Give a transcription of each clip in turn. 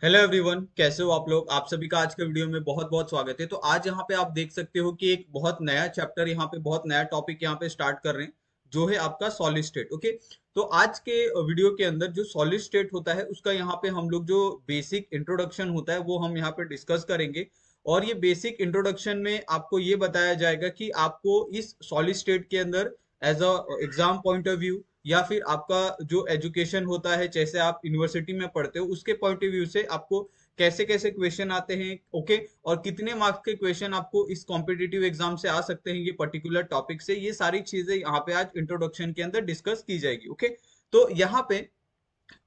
Hello everyone, कैसे हो आप लोग। आप सभी का आज के वीडियो में बहुत बहुत स्वागत है। तो आज यहाँ पे आप देख सकते हो कि एक बहुत नया चैप्टर, यहाँ पे बहुत नया टॉपिक यहाँ पे स्टार्ट कर रहे हैं, जो है आपका सॉलिड स्टेट। ओके, तो आज के वीडियो के अंदर जो सॉलिड स्टेट होता है उसका यहाँ पे हम लोग जो बेसिक इंट्रोडक्शन होता है वो हम यहाँ पे डिस्कस करेंगे। और ये बेसिक इंट्रोडक्शन में आपको ये बताया जाएगा कि आपको इस सॉलिड स्टेट के अंदर as a exam point of view, या फिर आपका जो एजुकेशन होता है, जैसे आप यूनिवर्सिटी में पढ़ते हो उसके पॉइंट ऑफ व्यू से आपको कैसे कैसे क्वेश्चन आते हैं। ओके, और कितने मार्क्स के क्वेश्चन आपको इस कॉम्पिटिटिव एग्जाम से आ सकते हैं ये पर्टिकुलर टॉपिक से, ये सारी चीजें यहाँ पे आज इंट्रोडक्शन के अंदर डिस्कस की जाएगी। ओके, तो यहाँ पे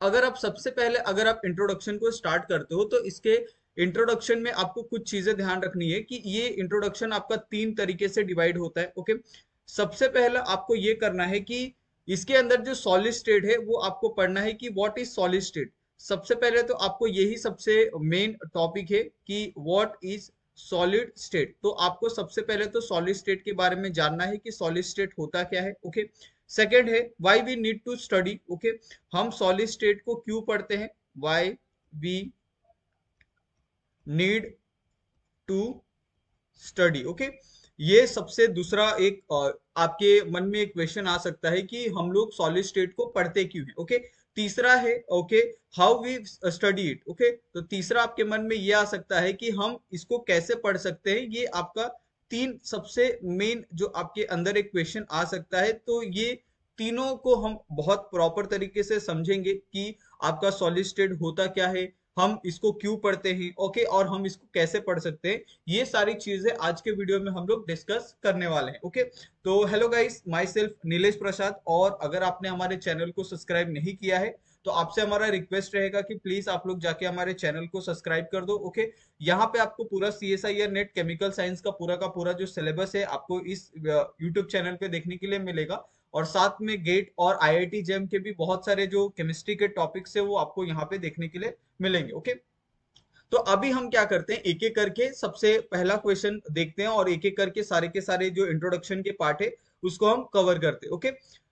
अगर आप सबसे पहले अगर आप इंट्रोडक्शन को स्टार्ट करते हो तो इसके इंट्रोडक्शन में आपको कुछ चीजें ध्यान रखनी है कि ये इंट्रोडक्शन आपका तीन तरीके से डिवाइड होता है। ओके, सबसे पहला आपको ये करना है कि इसके अंदर जो सॉलिड स्टेट है वो आपको पढ़ना है कि व्हाट इज सॉलिड स्टेट। सबसे पहले तो आपको यही सबसे मेन टॉपिक है कि व्हाट इज सॉलिड स्टेट। तो आपको सबसे पहले तो सॉलिड स्टेट के बारे में जानना है कि सॉलिड स्टेट होता क्या है। ओके, सेकेंड है why we need to study. Okay, हम सॉलिड स्टेट को क्यों पढ़ते हैं, why we need to study. Okay, ये सबसे दूसरा एक आपके मन में एक क्वेश्चन आ सकता है कि हम लोग सॉलिड स्टेट को पढ़ते क्यों हैं। ओके, तीसरा है okay how we study it. Okay, तो तीसरा आपके मन में ये आ सकता है कि हम इसको कैसे पढ़ सकते हैं। ये आपका तीन सबसे मेन जो आपके अंदर एक क्वेश्चन आ सकता है। तो ये तीनों को हम बहुत प्रॉपर तरीके से समझेंगे कि आपका सॉलिड स्टेट होता क्या है, हम इसको क्यों पढ़ते हैं। ओके, और हम इसको कैसे पढ़ सकते हैं, ये सारी चीजें आज के वीडियो में हम लोग डिस्कस करने वाले हैं। ओके, तो hello guys, myself Nilesh Prasad. और अगर आपने हमारे चैनल को सब्सक्राइब नहीं किया है तो आपसे हमारा रिक्वेस्ट रहेगा कि प्लीज आप लोग जाके हमारे चैनल को सब्सक्राइब कर दो। ओके, यहाँ पे आपको पूरा CSIR नेट केमिकल साइंस का पूरा जो सिलेबस है आपको इस यूट्यूब चैनल पे देखने के लिए मिलेगा। और साथ में गेट और IIT जेम के भी बहुत सारे जो केमिस्ट्री के टॉपिक्स है वो आपको यहाँ पे देखने के लिए मिलेंगे। ओके, तो अभी हम क्या करते हैं, एक एक करके सबसे पहला क्वेश्चन देखते हैं और एक एक करके सारे के सारे जो इंट्रोडक्शन के पार्ट है उसको हम कवर करते हैं। ओके,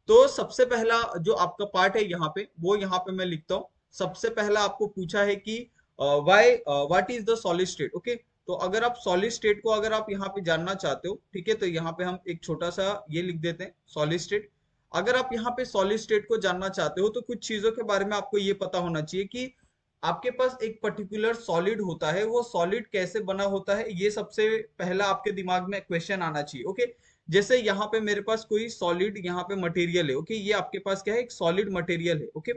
तो सबसे पहला जो आपका पार्ट है यहाँ पे, वो यहाँ पे मैं लिखता हूँ। सबसे पहला आपको पूछा है कि why what is the solid state. Okay, तो अगर आप सॉलिड स्टेट को अगर आप यहाँ पे जानना चाहते हो, ठीक है, तो यहाँ पे हम एक छोटा सा ये लिख देते हैं सॉलिड स्टेट। अगर आप यहाँ पे सॉलिड स्टेट को जानना चाहते हो तो कुछ चीजों के बारे में आपको ये पता होना चाहिए कि आपके पास एक पर्टिकुलर सॉलिड होता है, वो सॉलिड कैसे बना होता है, ये सबसे पहला आपके दिमाग में क्वेश्चन आना चाहिए। ओके, जैसे यहाँ पे मेरे पास कोई सॉलिड यहाँ पे मटेरियल है। ओके, ये आपके पास क्या है, एक सॉलिड मटेरियल है। ओके,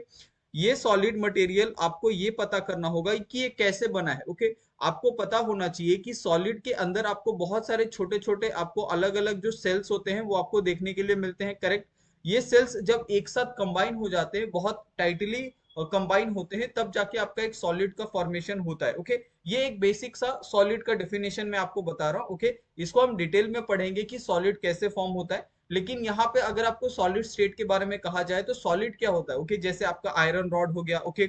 ये सॉलिड मटेरियल आपको ये पता करना होगा कि ये कैसे बना है। ओके, आपको पता होना चाहिए कि सॉलिड के अंदर आपको बहुत सारे छोटे छोटे आपको अलग अलग जो सेल्स होते हैं वो आपको देखने के लिए मिलते हैं। करेक्ट, ये सेल्स जब एक साथ कंबाइन हो जाते हैं, बहुत टाइटली कंबाइन होते हैं, तब जाके आपका एक सॉलिड का फॉर्मेशन होता है। ओके, ये एक बेसिक सा सॉलिड का डेफिनेशन मैं आपको बता रहा हूँ। ओके, इसको हम डिटेल में पढ़ेंगे कि सॉलिड कैसे फॉर्म होता है। लेकिन यहाँ पे अगर आपको सॉलिड स्टेट के बारे में कहा जाए तो सॉलिड क्या होता है। ओके, जैसे आपका आयरन रॉड हो गया। ओके,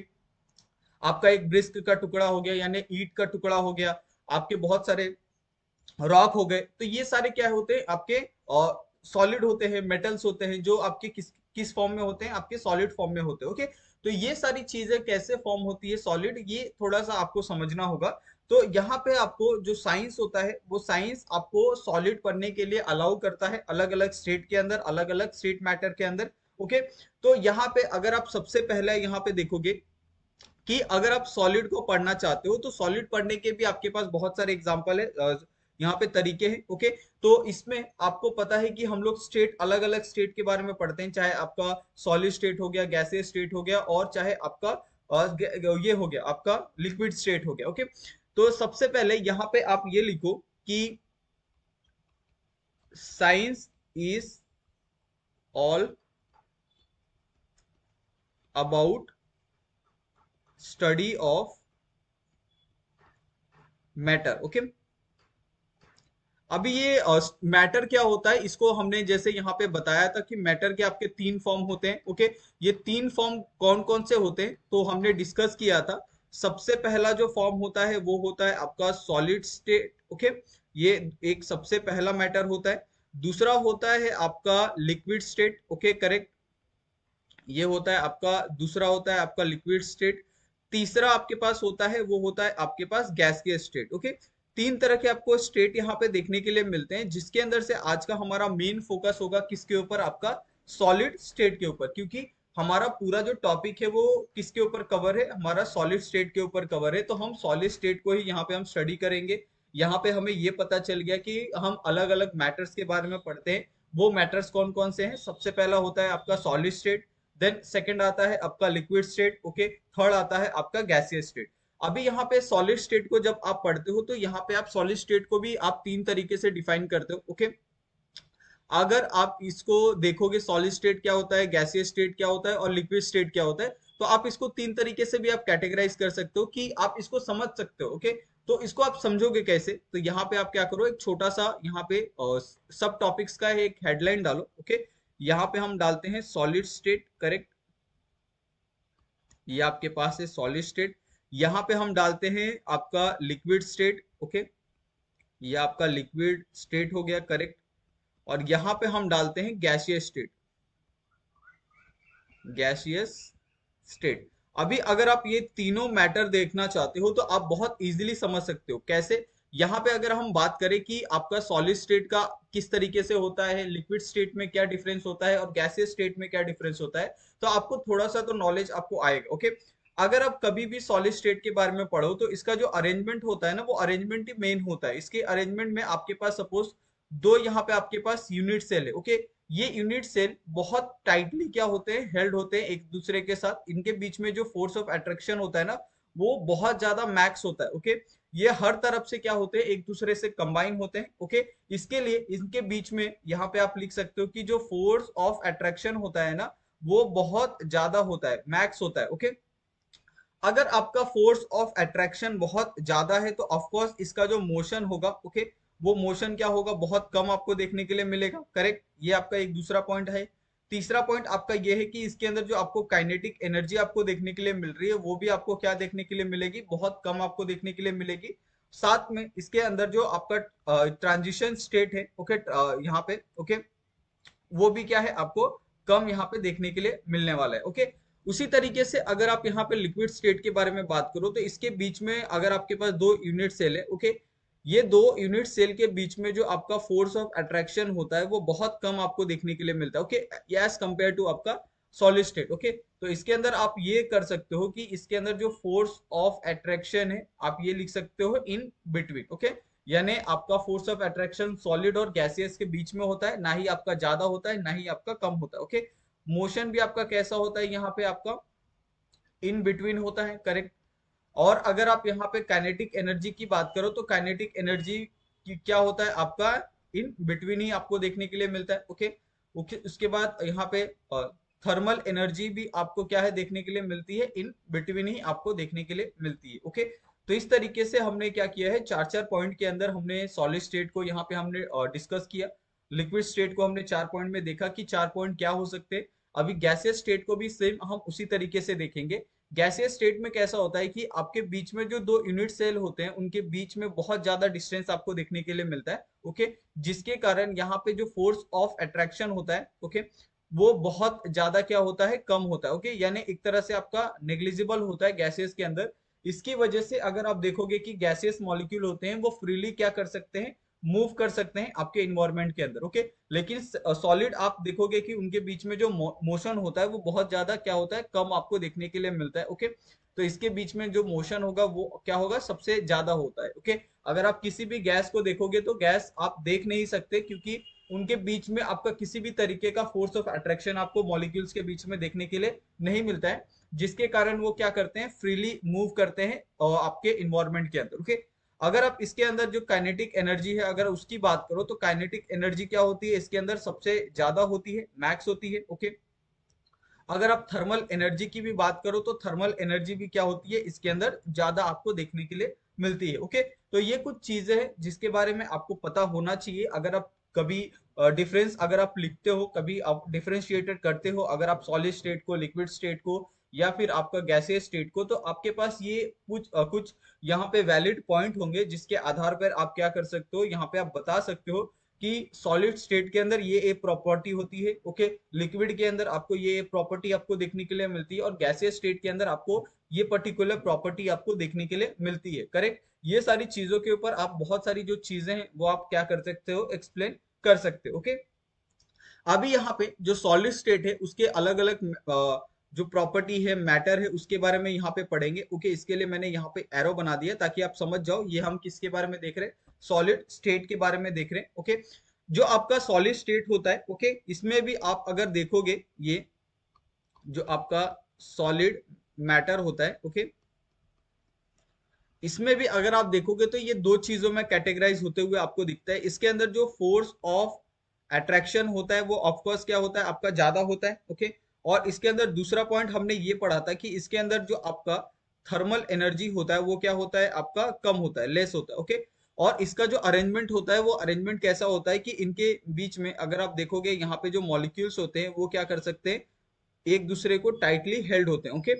आपका एक ब्रिस्क का टुकड़ा हो गया यानी ईट का टुकड़ा हो गया, आपके बहुत सारे रॉक हो गए, तो ये सारे क्या होते हैं आपके सॉलिड होते हैं, मेटल्स होते हैं जो आपके किस किस फॉर्म में होते हैं, आपके सॉलिड फॉर्म में होते हैं। ओके, तो ये सारी चीजें कैसे फॉर्म होती है सॉलिड, ये थोड़ा सा आपको समझना होगा। तो यहाँ पे आपको जो साइंस होता है वो साइंस आपको सॉलिड पढ़ने के लिए अलाउ करता है, अलग अलग स्टेट के अंदर, अलग अलग स्टेट मैटर के अंदर। ओके, तो यहाँ पे अगर आप सबसे पहले यहाँ पे देखोगे कि अगर आप सॉलिड को पढ़ना चाहते हो तो सॉलिड पढ़ने के भी आपके पास बहुत सारे एग्जांपल है, यहाँ पे तरीके हैं। ओके, तो इसमें आपको पता है कि हम लोग स्टेट, अलग अलग स्टेट के बारे में पढ़ते हैं, चाहे आपका सॉलिड स्टेट हो गया, गैसियस स्टेट हो गया, और चाहे आपका ये हो गया आपका लिक्विड स्टेट हो गया। ओके, तो सबसे पहले यहाँ पे आप ये लिखो कि science is all about study of matter. Okay, अभी ये मैटर क्या होता है इसको हमने जैसे यहाँ पे बताया था कि मैटर के आपके तीन फॉर्म होते हैं। ओके, ये तीन फॉर्म कौन कौन से होते हैं तो हमने डिस्कस किया था। सबसे पहला जो फॉर्म होता है वो होता है आपका सॉलिड स्टेट। ओके, ये एक सबसे पहला मैटर होता है। दूसरा होता है आपका लिक्विड स्टेट। ओके, करेक्ट, ये होता है आपका दूसरा होता है आपका लिक्विड स्टेट। तीसरा आपके पास होता है वो होता है आपके पास गैसीय स्टेट। ओके, तीन तरह के आपको स्टेट यहाँ पे देखने के लिए मिलते हैं, जिसके अंदर से आज का हमारा मेन फोकस होगा किसके ऊपर, आपका सॉलिड स्टेट के ऊपर, क्योंकि हमारा पूरा जो टॉपिक है वो किसके ऊपर कवर है, हमारा सॉलिड स्टेट के ऊपर कवर है। तो हम सॉलिड स्टेट को ही यहाँ पे हम स्टडी करेंगे। यहाँ पे हमें ये पता चल गया कि हम अलग अलग मैटर्स के बारे में पढ़ते हैं। वो मैटर्स कौन कौन से हैं? सबसे पहला होता है आपका सॉलिड स्टेट, देन सेकंड आता है आपका लिक्विड स्टेट, ओके, थर्ड आता है आपका गैसियस स्टेट। अभी यहाँ पे सॉलिड स्टेट को जब आप पढ़ते हो तो यहाँ पे आप सॉलिड स्टेट को भी आप तीन तरीके से डिफाइन करते हो। ओके, अगर आप इसको देखोगे सॉलिड स्टेट क्या होता है, गैसियस स्टेट क्या होता है और लिक्विड स्टेट क्या होता है, तो आप इसको तीन तरीके से भी आप कैटेगराइज कर सकते हो कि आप इसको समझ सकते हो। ओके, तो इसको आप समझोगे कैसे? तो यहाँ पे आप क्या करो, एक छोटा सा यहाँ पे सब टॉपिक्स का एक हेडलाइन डालो। ओके, यहाँ पे हम डालते हैं सॉलिड स्टेट, करेक्ट, ये आपके पास है सॉलिड स्टेट। यहाँ पे हम डालते हैं आपका लिक्विड स्टेट। ओके, ये आपका लिक्विड स्टेट हो गया, करेक्ट। और यहाँ पे हम डालते हैं गैसियस स्टेट, गैसियस स्टेट। अभी अगर आप ये तीनों मैटर देखना चाहते हो तो आप बहुत इजीली समझ सकते हो कैसे। यहाँ पे अगर हम बात करें कि आपका सॉलिड स्टेट का किस तरीके से होता है, लिक्विड स्टेट में क्या डिफरेंस होता है और गैसियस स्टेट में क्या डिफरेंस होता है, तो आपको थोड़ा सा तो नॉलेज आपको आएगा। ओके, अगर आप कभी भी सॉलिड स्टेट के बारे में पढ़ो तो इसका जो अरेंजमेंट होता है ना, वो अरेंजमेंट ही मेन होता है। इसके अरेंजमेंट में आपके पास सपोज दो यहाँ पे आपके पास यूनिट सेल है। ओके, ये यूनिट सेल बहुत टाइटली क्या होते हैं, हेल्ड होते हैं एक दूसरे के साथ। इनके बीच में जो फोर्स ऑफ अट्रैक्शन होता है ना, वो बहुत ज्यादा मैक्स होता है। ओके, ये हर तरफ से क्या होते हैं, एक दूसरे से कंबाइन होते हैं। ओके, इसके लिए इनके बीच में यहाँ पे आप लिख सकते हो कि जो फोर्स ऑफ अट्रैक्शन होता है ना, वो बहुत ज्यादा होता है, मैक्स होता है। ओके, अगर आपका फोर्स ऑफ अट्रैक्शन बहुत ज्यादा है तो ऑफकोर्स इसका जो मोशन होगा, ओके, वो मोशन क्या होगा, बहुत कम आपको देखने के लिए मिलेगा, करेक्ट। ये आपका एक दूसरा पॉइंट है। तीसरा पॉइंट आपका ये है कि इसके अंदर जो आपको काइनेटिक एनर्जी आपको देखने के लिए मिल रही है, वो भी आपको क्या देखने के लिए मिलेगी, बहुत कम आपको देखने के लिए मिलेगी। साथ में इसके अंदर जो आपका ट्रांजिशन स्टेट है, ओके, यहाँ पे, ओके, वो भी क्या है, आपको कम यहाँ पे देखने के लिए मिलने वाला है। ओके, उसी तरीके से अगर आप यहाँ पे लिक्विड स्टेट के बारे में बात करो तो इसके बीच में अगर आपके पास दो यूनिट सेल है, ओके, ये दो यूनिट सेल के बीच में जो आपका फोर्स ऑफ अट्रैक्शन होता है वो बहुत कम आपको देखने के लिए मिलता है। ओके, एज कंपेयर टू आपका सॉलिड स्टेट। ओके, तो इसके अंदर आप ये कर सकते हो कि इसके अंदर जो फोर्स ऑफ अट्रैक्शन है आप ये लिख सकते हो इन बिटवीन। ओके, यानी आपका फोर्स ऑफ अट्रैक्शन सॉलिड और गैसियस के बीच में होता है, ना ही आपका ज्यादा होता है ना ही आपका कम होता है। ओके, मोशन भी आपका कैसा होता है, यहाँ पे आपका इन बिटवीन होता है, करेक्ट। और अगर आप यहाँ पे काइनेटिक एनर्जी की बात करो तो काइनेटिक एनर्जी की क्या होता है, आपका इन बिटवीन ही आपको देखने के लिए मिलता है। ओके, उसके बाद यहाँ पे थर्मल एनर्जी भी आपको क्या है देखने के लिए मिलती है, इन बिटवीन ही आपको देखने के लिए मिलती है। ओके, तो इस तरीके से हमने क्या किया है, चार चार पॉइंट के अंदर हमने सॉलिड स्टेट को यहाँ पे हमने डिस्कस किया। लिक्विड स्टेट को हमने चार पॉइंट में देखा कि चार पॉइंट क्या हो सकते हैं। अभी गैसियस स्टेट को भी सेम हम उसी तरीके से देखेंगे। गैसियस स्टेट में कैसा होता है कि आपके बीच में जो दो यूनिट सेल होते हैं उनके बीच में बहुत ज्यादा डिस्टेंस आपको देखने के लिए मिलता है। ओके, जिसके कारण यहाँ पे जो फोर्स ऑफ अट्रैक्शन होता है, ओके, वो बहुत ज्यादा क्या होता है, कम होता है। ओके, यानी एक तरह से आपका नेग्लिजिबल होता है गैसेस के अंदर। इसकी वजह से अगर आप देखोगे कि गैसियस मॉलिक्यूल होते हैं वो फ्रीली क्या कर सकते हैं, मूव कर सकते हैं आपके इन्वायरमेंट के अंदर। ओके, लेकिन सॉलिड आप देखोगे कि उनके बीच में जो मोशन होता है वो बहुत ज्यादा क्या होता है, कम आपको देखने के लिए मिलता है। ओके, तो इसके बीच में जो मोशन होगा वो क्या होगा, सबसे ज्यादा होता है। ओके, अगर आप किसी भी गैस को देखोगे तो गैस आप देख नहीं सकते, क्योंकि उनके बीच में आपका किसी भी तरीके का फोर्स ऑफ अट्रैक्शन आपको मॉलिक्यूल्स के बीच में देखने के लिए नहीं मिलता है, जिसके कारण वो क्या करते हैं, फ्रीली मूव करते हैं आपके इन्वायरमेंट के अंदर। ओके, अगर आप इसके अंदर जो काइनेटिक एनर्जी है अगर उसकी बात करो तो काइनेटिक एनर्जी क्या होती है, इसके अंदर सबसे ज्यादा होती है, मैक्स होती है। ओके, अगर आप थर्मल एनर्जी की भी बात करो तो थर्मल एनर्जी भी क्या होती है, इसके अंदर ज्यादा आपको देखने के लिए मिलती है। ओके, तो ये कुछ चीजें हैं जिसके बारे में आपको पता होना चाहिए। अगर आप कभी डिफरेंस अगर आप लिखते हो, कभी आप डिफरेंशिएटेड करते हो, अगर आप सॉलिड स्टेट को, लिक्विड स्टेट को या फिर आपका गैसियस स्टेट को, तो आपके पास ये कुछ यहाँ पे वैलिड पॉइंट होंगे जिसके आधार पर आप क्या कर सकते हो, यहाँ पे आप बता सकते हो कि सॉलिड स्टेट के अंदर ये एक प्रॉपर्टी होती है, ओके। लिक्विड के अंदर आपको ये प्रॉपर्टी आपको देखने के लिए मिलती है, और गैसियस स्टेट के अंदर आपको ये पर्टिकुलर प्रॉपर्टी आपको देखने के लिए मिलती है, करेक्ट। ये सारी चीजों के ऊपर आप बहुत सारी जो चीजें हैं वो आप क्या कर सकते हो, एक्सप्लेन कर सकते हो, ओके। अभी यहाँ पे जो सॉलिड स्टेट है उसके अलग अलग जो प्रॉपर्टी है, मैटर है, उसके बारे में यहाँ पे पढ़ेंगे, ओके। इसके लिए मैंने यहाँ पे एरो बना दिया ताकि आप समझ जाओ ये हम किसके बारे में देख रहे हैं, सॉलिड स्टेट के बारे में देख रहे हैं, ओके। जो आपका सॉलिड स्टेट होता है, ओके, इसमें भी आप अगर देखोगे, ये जो आपका सॉलिड मैटर होता है, ओके, इसमें भी अगर आप देखोगे तो ये दो चीजों में कैटेगराइज होते हुए आपको दिखता है। इसके अंदर जो फोर्स ऑफ अट्रैक्शन होता है वो ऑफकोर्स क्या होता है, आपका ज्यादा होता है, ओके। और इसके अंदर दूसरा पॉइंट हमने ये पढ़ा था कि इसके अंदर जो आपका थर्मल एनर्जी होता है वो क्या होता है, आपका कम होता है, लेस होता है, ओके। और इसका जो अरेंजमेंट होता है वो अरेंजमेंट कैसा होता है कि इनके बीच में अगर आप देखोगे यहाँ पे जो मॉलिक्यूल्स होते हैं वो क्या कर सकते हैं, एक दूसरे को टाइटली हेल्ड होते हैं, ओके।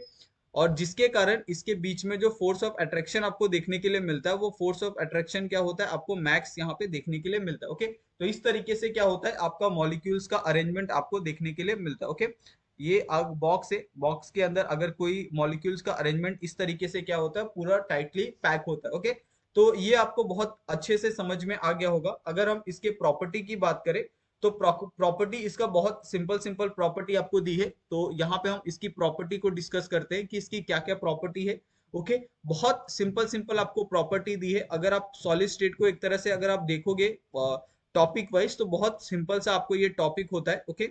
और जिसके कारण इसके बीच में जो फोर्स ऑफ अट्रैक्शन आपको देखने के लिए मिलता है वो फोर्स ऑफ अट्रैक्शन क्या होता है, आपको मैक्स यहाँ पे देखने के लिए मिलता है, ओके। तो इस तरीके से क्या होता है, आपका मॉलिक्यूल्स का अरेंजमेंट आपको देखने के लिए मिलता है, ओके। ये बॉक्स है, बॉक्स के अंदर अगर कोई मॉलिक्यूल्स का अरेंजमेंट इस तरीके से क्या होता है, पूरा टाइटली पैक होता है, ओके। तो ये आपको बहुत अच्छे से समझ में आ गया होगा। अगर हम इसके प्रॉपर्टी की बात करें तो प्रॉपर्टी इसका बहुत सिंपल सिंपल प्रॉपर्टी आपको दी है, तो यहाँ पे हम इसकी प्रॉपर्टी को डिस्कस करते हैं कि इसकी क्या क्या प्रॉपर्टी है, ओके। बहुत सिंपल सिंपल आपको प्रॉपर्टी दी है। अगर आप सॉलिड स्टेट को एक तरह से अगर आप देखोगे टॉपिक वाइज तो बहुत सिंपल सा आपको ये टॉपिक होता है, ओके।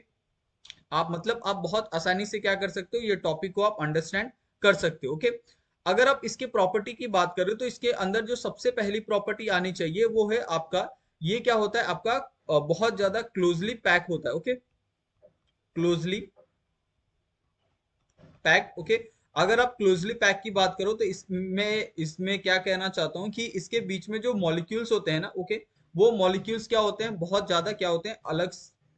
आप मतलब आप बहुत आसानी से क्या कर सकते हो, ये टॉपिक को आप अंडरस्टैंड कर सकते हो, ओके। अगर आप इसके प्रॉपर्टी की बात करें तो इसके अंदर जो सबसे पहली प्रॉपर्टी आनी चाहिए वो है आपका, ये क्या होता है आपका, बहुत ज्यादा क्लोजली पैक होता है, ओके, क्लोजली पैक, ओके। अगर आप क्लोजली पैक की बात करो तो इसमें इसमें क्या कहना चाहता हूं कि इसके बीच में जो मॉलिक्यूल्स होते हैं ना, ओके, वो मॉलिक्यूल्स क्या होते हैं, बहुत ज्यादा क्या होते हैं, अलग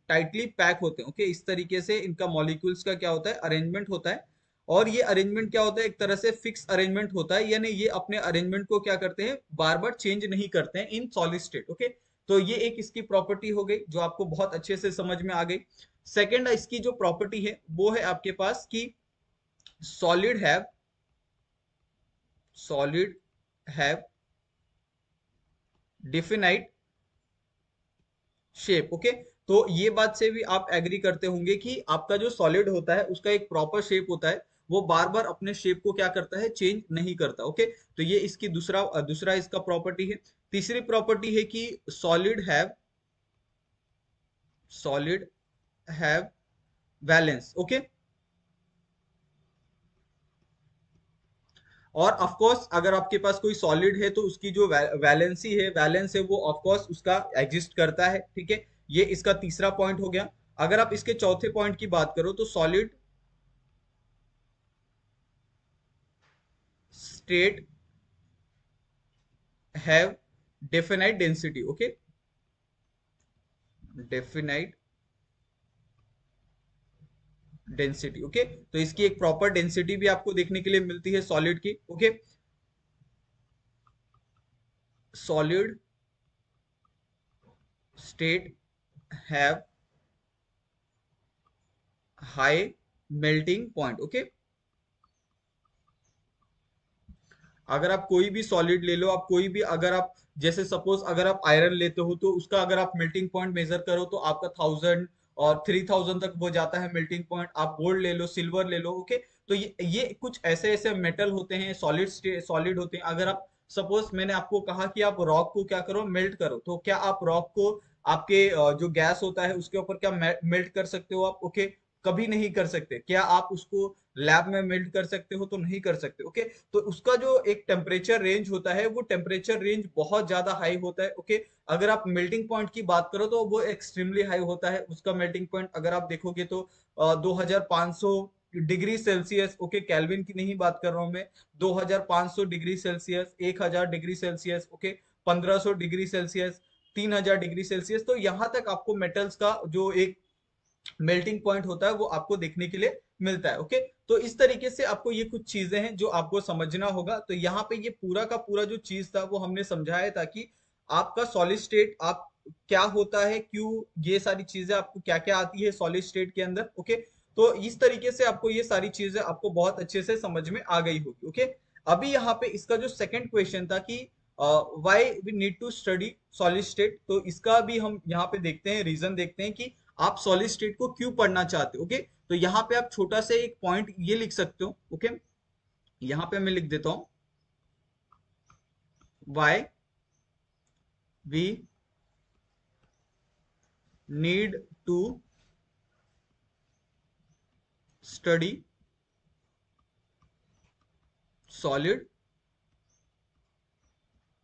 टाइटली पैक होते हैं, ओके। इस तरीके से इनका मॉलिक्यूल्स का क्या होता है, अरेंजमेंट होता है। और ये अरेंजमेंट क्या होता है, एक तरह से फिक्स अरेंजमेंट होता है, यानी ये अपने अरेंजमेंट को क्या करते हैं, बार बार चेंज नहीं करते हैं इन सॉलिड स्टेट, ओके। तो ये एक इसकी प्रॉपर्टी हो गई जो आपको बहुत अच्छे से समझ में आ गई। सेकेंड इसकी जो प्रॉपर्टी है वो है आपके पास कि solid have solid have definite shape, okay. तो ये बात से भी आप एग्री करते होंगे कि आपका जो सॉलिड होता है उसका एक प्रॉपर शेप होता है, वो बार बार अपने शेप को क्या करता है, चेंज नहीं करता, ओके। तो ये इसकी दूसरा इसका प्रॉपर्टी है। तीसरी प्रॉपर्टी है कि सॉलिड हैव वैलेंस, ओके। और ऑफ कोर्स अगर आपके पास कोई सॉलिड है तो उसकी जो वैलेंसी है, वैलेंस है, वो ऑफ कोर्स उसका एग्जिस्ट करता है, ठीक है। ये इसका तीसरा पॉइंट हो गया। अगर आप इसके चौथे पॉइंट की बात करो तो solid state have definite density, okay, definite density, okay. तो इसकी एक प्रॉपर डेंसिटी भी आपको देखने के लिए मिलती है सॉलिड की, okay. Solid state have high melting point, okay. अगर आप कोई भी सॉलिड ले लो, आप कोई भी, अगर आप जैसे सपोज अगर आप आयरन लेते हो तो उसका अगर आप मेल्टिंग पॉइंट मेजर करो तो आपका 1000 और 3000 तक वो जाता है मेल्टिंग पॉइंट। आप गोल्ड ले लो, सिल्वर ले लो, ओके। तो ये कुछ ऐसे ऐसे मेटल होते हैं, सॉलिड होते हैं। अगर आप सपोज मैंने आपको कहा कि आप रॉक को क्या करो, मेल्ट करो, तो क्या आप रॉक को आपके जो गैस होता है उसके ऊपर क्या मेल्ट कर सकते हो आप, ओके। कभी नहीं कर सकते। क्या आप उसको लैब में मेल्ट कर सकते हो, तो नहीं कर सकते, ओके। तो उसका जो एक टेम्परेचर रेंज होता है वो टेम्परेचर रेंज बहुत ज्यादा हाई होता है, ओके। अगर आप मेल्टिंग पॉइंट की बात करो तो वो एक्सट्रीमली हाई होता है। उसका मेल्टिंग पॉइंट अगर आप देखोगे तो 2500 डिग्री सेल्सियस, ओके, केल्विन की नहीं बात कर रहा हूं मैं। 2500 degree Celsius, 1000 degree Celsius, okay, 1500 degree Celsius, 3000 degree Celsius. तो यहाँ तक आपको मेटल्स का जो एक मेल्टिंग पॉइंट होता है वो आपको देखने के लिए मिलता है, ओके। तो इस तरीके से आपको ये कुछ चीजें हैं जो आपको समझना होगा। तो यहाँ पे ये पूरा का पूरा जो चीज था वो हमने समझाया था कि आपका सॉलिड स्टेट आप क्या होता है, क्यों, ये सारी चीजें आपको क्या क्या आती है सॉलिड स्टेट के अंदर। ओके, तो इस तरीके से आपको ये सारी चीजें आपको बहुत अच्छे से समझ में आ गई होगी। ओके, अभी यहाँ पे इसका जो सेकंड क्वेश्चन था कि why we need to study solid state, तो इसका भी हम यहाँ पे देखते हैं, रीजन देखते हैं कि आप सॉलिड स्टेट को क्यों पढ़ना चाहते हो। ओके, तो यहाँ पे आप छोटा सा एक पॉइंट ये लिख सकते हो। ओके, यहाँ पे मैं लिख देता हूं, why we need to study solid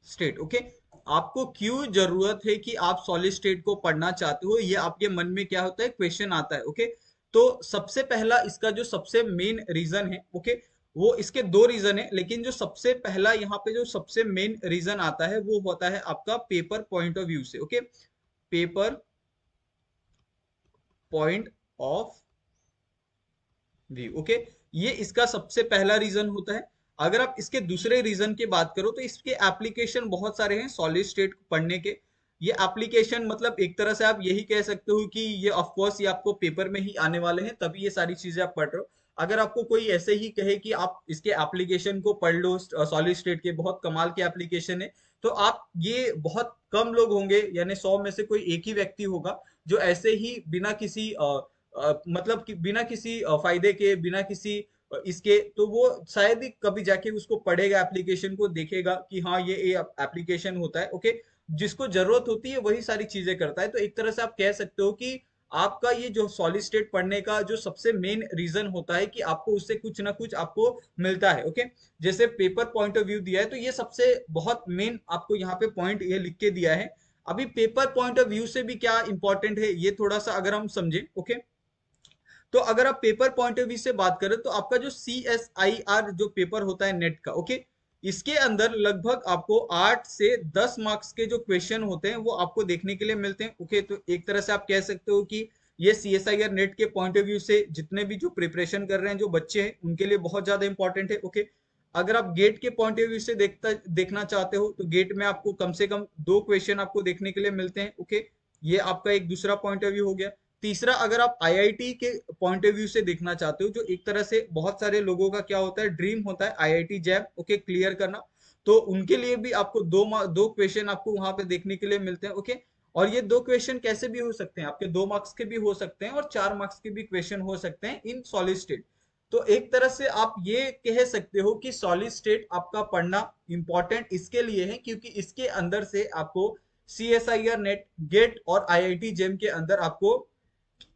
state. Okay, आपको क्यों जरूरत है कि आप सॉलिड स्टेट को पढ़ना चाहते हो, ये आपके मन में क्या होता है, क्वेश्चन आता है। ओके, तो सबसे पहला इसका जो सबसे मेन रीजन है, ओके, वो इसके दो रीजन है, लेकिन जो सबसे पहला यहाँ पे जो सबसे मेन रीजन आता है वो होता है आपका पेपर पॉइंट ऑफ व्यू से। Okay, paper point of view. Okay, ये इसका सबसे पहला रीजन होता है। अगर आप इसके दूसरे रीजन की बात करो तो इसके एप्लीकेशन बहुत सारे हैं सॉलिड स्टेट पढ़ने के। ये एप्लीकेशन मतलब एक तरह से आप यही कह सकते हो कि ये ऑफ कोर्स ये आपको पेपर में ही आने वाले हैं, तभी ये सारी चीजें आप पढ़ रहे हो। अगर आपको कोई ऐसे ही कहे कि आप इसके एप्लीकेशन को पढ़ लो, सॉलिड स्टेट के बहुत कमाल के एप्लीकेशन है, तो आप ये बहुत कम लोग होंगे, यानी 100 में से कोई एक ही व्यक्ति होगा जो ऐसे ही बिना किसी मतलब कि बिना किसी फायदे के, बिना किसी इसके, तो वो शायद ही कभी जाके उसको पढ़ेगा, एप्लीकेशन को देखेगा कि हाँ ये एप्लीकेशन होता है। ओके, जिसको जरूरत होती है वही सारी चीजें करता है। तो एक तरह से आप कह सकते हो कि आपका ये जो सॉलिड स्टेट पढ़ने का जो सबसे मेन रीजन होता है कि आपको उससे कुछ ना कुछ आपको मिलता है। ओके, जैसे पेपर पॉइंट ऑफ व्यू दिया है, तो ये सबसे बहुत मेन आपको यहाँ पे पॉइंट ये लिख के दिया है। अभी पेपर पॉइंट ऑफ व्यू से भी क्या इंपॉर्टेंट है ये थोड़ा सा अगर हम समझें। ओके, तो अगर आप पेपर पॉइंट ऑफ व्यू से बात करें तो आपका जो CSIR जो पेपर होता है नेट का, ओके, इसके अंदर लगभग आपको 8 से 10 मार्क्स के जो क्वेश्चन होते हैं वो आपको देखने के लिए मिलते हैं। ओके, तो एक तरह से आप कह सकते हो कि ये CSIR नेट के पॉइंट ऑफ व्यू से जितने भी जो प्रिपरेशन कर रहे हैं जो बच्चे हैं उनके लिए बहुत ज्यादा इंपॉर्टेंट है। ओके, अगर आप गेट के पॉइंट ऑफ व्यू से देखना चाहते हो तो गेट में आपको कम से कम 2 क्वेश्चन आपको देखने के लिए मिलते हैं। ओके, ये आपका एक दूसरा पॉइंट ऑफ व्यू हो गया। तीसरा, अगर आप आईआईटी के पॉइंट ऑफ व्यू से देखना चाहते हो, जो एक तरह से बहुत सारे लोगों का क्या होता है, ड्रीम होता है आईआईटी जैम, ओके, क्लियर करना, तो उनके लिए भी आपको दो क्वेश्चन आपको वहां पे देखने के लिए मिलते हैं। ओके, और ये 2 क्वेश्चन कैसे भी हो सकते हैं, आपके 2 मार्क्स के भी हो सकते हैं और 4 मार्क्स के भी क्वेश्चन हो सकते हैं इन सॉलिड स्टेट। तो एक तरह से आप ये कह सकते हो कि सॉलिड स्टेट आपका पढ़ना इंपॉर्टेंट इसके लिए है क्योंकि इसके अंदर से आपको CSIR नेट, गेट और आईआईटी जेम के अंदर आपको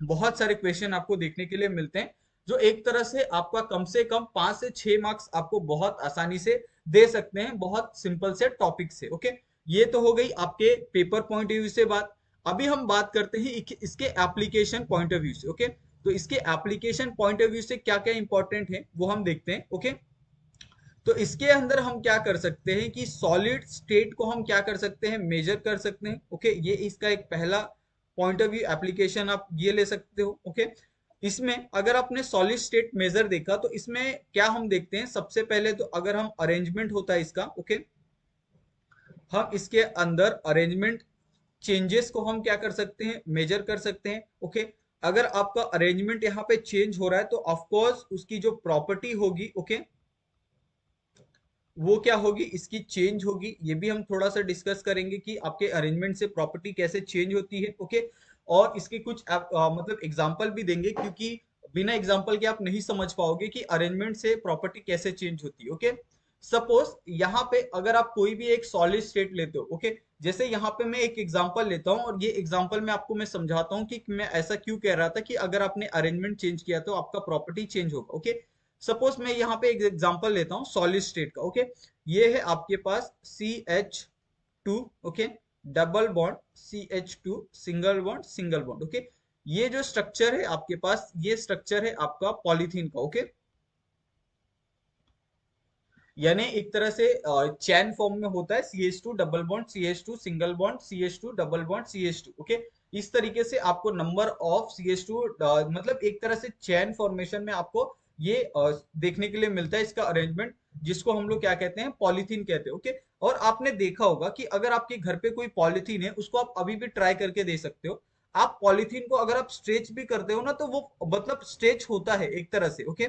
बहुत सारे क्वेश्चन आपको देखने के लिए मिलते हैं, जो एक तरह से आपका कम से कम 5 से 6 मार्क्स आपको बहुत आसानी से दे सकते हैं, बहुत सिंपल से टॉपिक से। ओके, ये तो हो गई आपके पेपर पॉइंट ऑफ व्यू से बात। अभी हम बात करते हैं इसके एप्लीकेशन पॉइंट ऑफ व्यू से। ओके, तो इसके एप्लीकेशन पॉइंट ऑफ व्यू से क्या क्या इंपॉर्टेंट है वो हम देखते हैं। ओके, तो इसके अंदर हम क्या कर सकते हैं कि सॉलिड स्टेट को हम क्या कर सकते हैं, मेजर कर सकते हैं। ओके, ये इसका एक पहला पॉइंट ऑफ व्यू एप्लीकेशन आप ये ले सकते हो। ओके, इसमें अगर आपने सॉलिड स्टेट मेजर देखा तो इसमें क्या हम देखते हैं, सबसे पहले तो अगर हम अरेंजमेंट होता है इसका, ओके, हम इसके अंदर अरेंजमेंट चेंजेस को हम क्या कर सकते हैं, मेजर कर सकते हैं। ओके, अगर आपका अरेंजमेंट यहाँ पे चेंज हो रहा है तो ऑफकोर्स उसकी जो प्रॉपर्टी होगी, ओके, वो क्या होगी, इसकी चेंज होगी। ये भी हम थोड़ा सा डिस्कस करेंगे कि आपके अरेंजमेंट से प्रॉपर्टी कैसे चेंज होती है। ओके, और इसके कुछ मतलब एग्जांपल भी देंगे क्योंकि बिना एग्जांपल के आप नहीं समझ पाओगे कि अरेंजमेंट से प्रॉपर्टी कैसे चेंज होती है। ओके, सपोज यहाँ पे अगर आप कोई भी एक सॉलिड स्टेट लेते हो, ओके, जैसे यहाँ पे मैं एक एग्जांपल लेता हूँ और ये एग्जांपल में आपको मैं समझाता हूँ कि मैं ऐसा क्यों कह रहा था कि अगर आपने अरेंजमेंट चेंज किया तो आपका प्रॉपर्टी चेंज होगा। ओके, सपोज मैं यहाँ पे एक एग्जांपल लेता हूँ सॉलिड स्टेट का। ओके, ये है आपके पास CH2, okay, double bond CH2, single bond. Okay, ये जो स्ट्रक्चर है आपके पास, ये स्ट्रक्चर है आपका पॉलीथीन का। ओके, यानी एक तरह से चैन फॉर्म में होता है, CH2 double bond CH2 single bond CH2 double bond CH2। Okay, इस तरीके से आपको नंबर ऑफ CH2 मतलब एक तरह से चैन फॉर्मेशन में आपको ये देखने के लिए मिलता है इसका अरेंजमेंट, जिसको हम लोग क्या कहते हैं, पॉलीथीन कहते हैं। ओके, और आपने देखा होगा कि अगर आपके घर पे कोई पॉलीथीन है, उसको आप अभी भी ट्राई करके दे सकते हो। आप पॉलीथीन को अगर आप स्ट्रेच भी करते हो ना, तो वो मतलब स्ट्रेच होता है एक तरह से। ओके,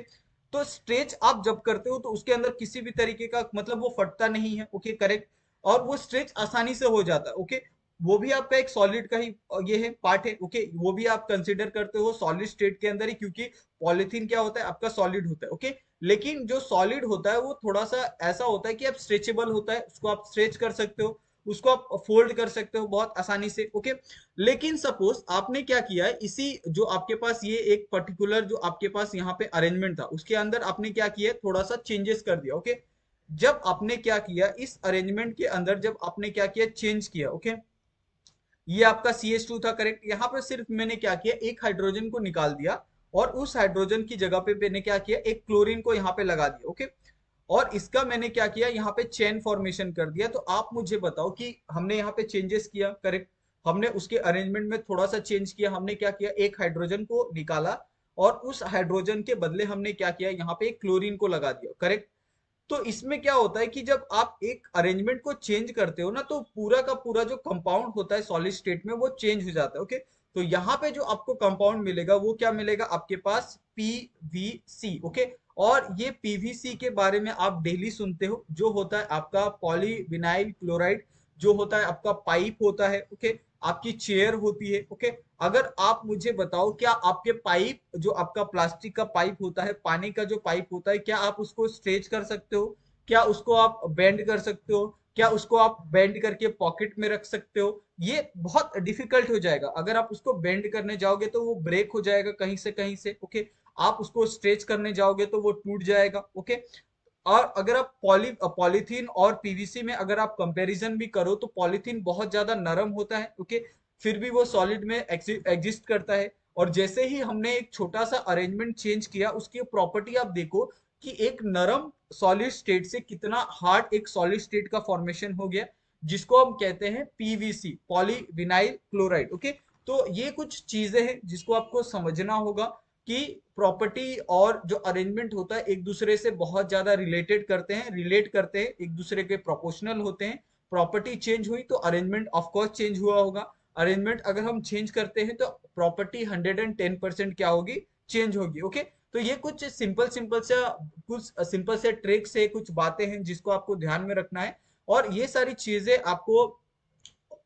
तो स्ट्रेच आप जब करते हो तो उसके अंदर किसी भी तरीके का मतलब वो फटता नहीं है। ओके, करेक्ट, और वो स्ट्रेच आसानी से हो जाता है। ओके, वो भी आपका एक सॉलिड का ही ये है, पार्ट है। ओके, वो भी आप कंसिडर करते हो सॉलिड स्टेट के अंदर ही, क्योंकि पॉलीथीन क्या होता है, आपका सॉलिड होता है। ओके, लेकिन जो सॉलिड होता है वो थोड़ा सा ऐसा होता है कि आप स्ट्रेचेबल होता है, उसको आप स्ट्रेच कर सकते हो, उसको आप फोल्ड कर सकते हो बहुत आसानी से। ओके, लेकिन सपोज आपने क्या किया है, इसी जो आपके पास ये एक पर्टिकुलर जो आपके पास यहाँ पे अरेंजमेंट था, उसके अंदर आपने क्या किया, थोड़ा सा चेंजेस कर दिया। ओके, जब आपने क्या किया इस अरेंजमेंट के अंदर, जब आपने क्या किया, चेंज किया। ओके, ये आपका CH2 था, करेक्ट। यहाँ पे सिर्फ मैंने क्या किया, एक हाइड्रोजन को निकाल दिया, और उस हाइड्रोजन की जगह पे मैंने क्या किया, एक क्लोरीन को यहाँ पे लगा दिया। ओके, और इसका मैंने क्या किया, यहाँ पे चेन फॉर्मेशन कर दिया। तो आप मुझे बताओ कि हमने यहाँ पे चेंजेस किया, करेक्ट, हमने उसके अरेंजमेंट में थोड़ा सा चेंज किया। हमने क्या किया, एक हाइड्रोजन को निकाला, और उस हाइड्रोजन के बदले हमने क्या किया, यहाँ पे एक क्लोरीन को लगा दिया, करेक्ट। तो इसमें क्या होता है कि जब आप एक अरेंजमेंट को चेंज करते हो ना, तो पूरा का पूरा जो कंपाउंड होता है सॉलिड स्टेट में, वो चेंज हो जाता है। ओके, तो यहाँ पे जो आपको कंपाउंड मिलेगा वो क्या मिलेगा, आपके पास पीवीसी। ओके, और ये पीवीसी के बारे में आप डेली सुनते हो, जो होता है आपका पॉलीविनाइल क्लोराइड, जो होता है आपका पाइप होता है। ओके, आपकी चेयर होती है। ओके, अगर आप मुझे बताओ, क्या आपके पाइप, जो आपका प्लास्टिक का पाइप होता है, पानी का जो पाइप होता है, क्या आप उसको स्ट्रेच कर सकते हो, क्या उसको आप बेंड कर सकते हो, क्या उसको आप बेंड करके पॉकेट में रख सकते हो? ये बहुत डिफिकल्ट हो जाएगा। अगर आप उसको बेंड करने जाओगे तो वो ब्रेक हो जाएगा कहीं से कहीं से। ओके, आप उसको स्ट्रेच करने जाओगे तो वो टूट जाएगा। ओके, और अगर आप पॉलीथीन और पीवीसी में अगर आप कंपैरिजन भी करो, तो पॉलीथीन बहुत ज्यादा नरम होता है। ओके, फिर भी वो सॉलिड में एग्जिस्ट करता है। और जैसे ही हमने एक छोटा सा अरेंजमेंट चेंज किया, उसकी प्रॉपर्टी आप देखो कि एक नरम सॉलिड स्टेट से कितना हार्ड एक सॉलिड स्टेट का फॉर्मेशन हो गया, जिसको हम कहते हैं पीवीसी, पॉलीविनाइल क्लोराइड। ओके, तो ये कुछ चीजें हैं जिसको आपको समझना होगा कि प्रॉपर्टी और जो अरेंजमेंट होता है एक दूसरे से बहुत ज्यादा रिलेट करते हैं, एक दूसरे के प्रोपोर्शनल होते हैं। प्रॉपर्टी चेंज हुई तो अरेंजमेंट ऑफ कोर्स चेंज हुआ होगा। अरेंजमेंट अगर हम चेंज करते हैं तो प्रॉपर्टी 110% क्या होगी, चेंज होगी। ओके, तो ये कुछ सिंपल से ट्रिक्स है, कुछ बातें हैं जिसको आपको ध्यान में रखना है। और ये सारी चीजें आपको,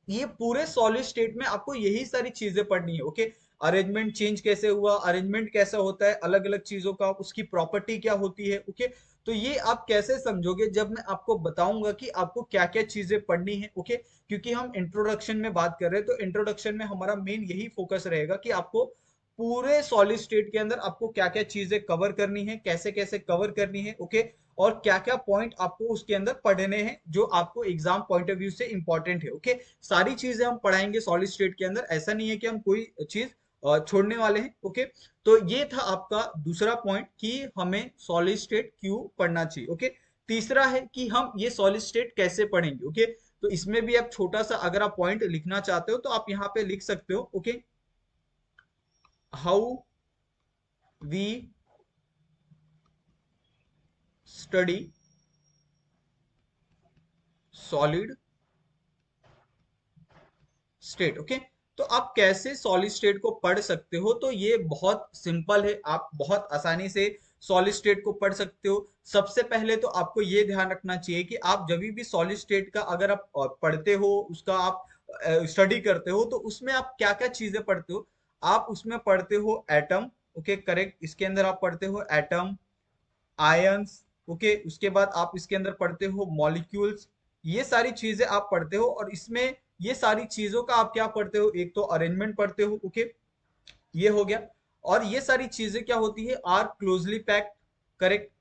ये पूरे सॉलिड स्टेट में आपको यही सारी चीजें पढ़नी है। ओके, अरेंजमेंट चेंज कैसे हुआ, अरेंजमेंट कैसा होता है, अलग अलग चीजों का उसकी प्रॉपर्टी क्या होती है। ओके, तो ये आप कैसे समझोगे, जब मैं आपको बताऊंगा कि आपको क्या क्या चीजें पढ़नी है। ओके, क्योंकि हम इंट्रोडक्शन में बात कर रहे हैं, तो इंट्रोडक्शन में हमारा मेन यही फोकस रहेगा कि आपको पूरे सॉलिड स्टेट के अंदर आपको क्या क्या चीजें कवर करनी है, कैसे कैसे कवर करनी है। ओके, और क्या क्या पॉइंट आपको उसके अंदर पढ़ने हैं जो आपको एग्जाम पॉइंट ऑफ व्यू से इंपॉर्टेंट है। ओके, सारी चीजें हम पढ़ाएंगे सॉलिड स्टेट के अंदर, ऐसा नहीं है कि हम कोई चीज छोड़ने वाले हैं। ओके, तो ये था आपका दूसरा पॉइंट कि हमें सॉलिड स्टेट क्यों पढ़ना चाहिए। ओके, तीसरा है कि हम ये सॉलिड स्टेट कैसे पढ़ेंगे। ओके, तो इसमें भी आप छोटा सा अगर आप पॉइंट लिखना चाहते हो तो आप यहाँ पे लिख सकते हो। Okay, how we study solid state. Okay, तो आप कैसे सॉलिड स्टेट को पढ़ सकते हो, तो ये बहुत सिंपल है, आप बहुत आसानी से सॉलिड स्टेट को पढ़ सकते हो। सबसे पहले तो आपको ये ध्यान रखना चाहिए कि आप जब भी सॉलिड स्टेट का अगर आप पढ़ते हो, उसका आप स्टडी करते हो, तो उसमें आप क्या क्या चीजें पढ़ते हो। आप उसमें पढ़ते हो एटम। ओके, करेक्ट, इसके अंदर आप पढ़ते हो एटम, आयंस। ओके, उसके बाद आप इसके अंदर पढ़ते हो मॉलिक्यूल्स। ये सारी चीजें आप पढ़ते हो, और इसमें ये सारी चीजों का आप क्या पढ़ते हो, एक तो अरेंजमेंट पढ़ते हो। ओके, ये हो गया। और ये सारी चीजें क्या होती है, आर क्लोजली पैक्ड, करेक्ट।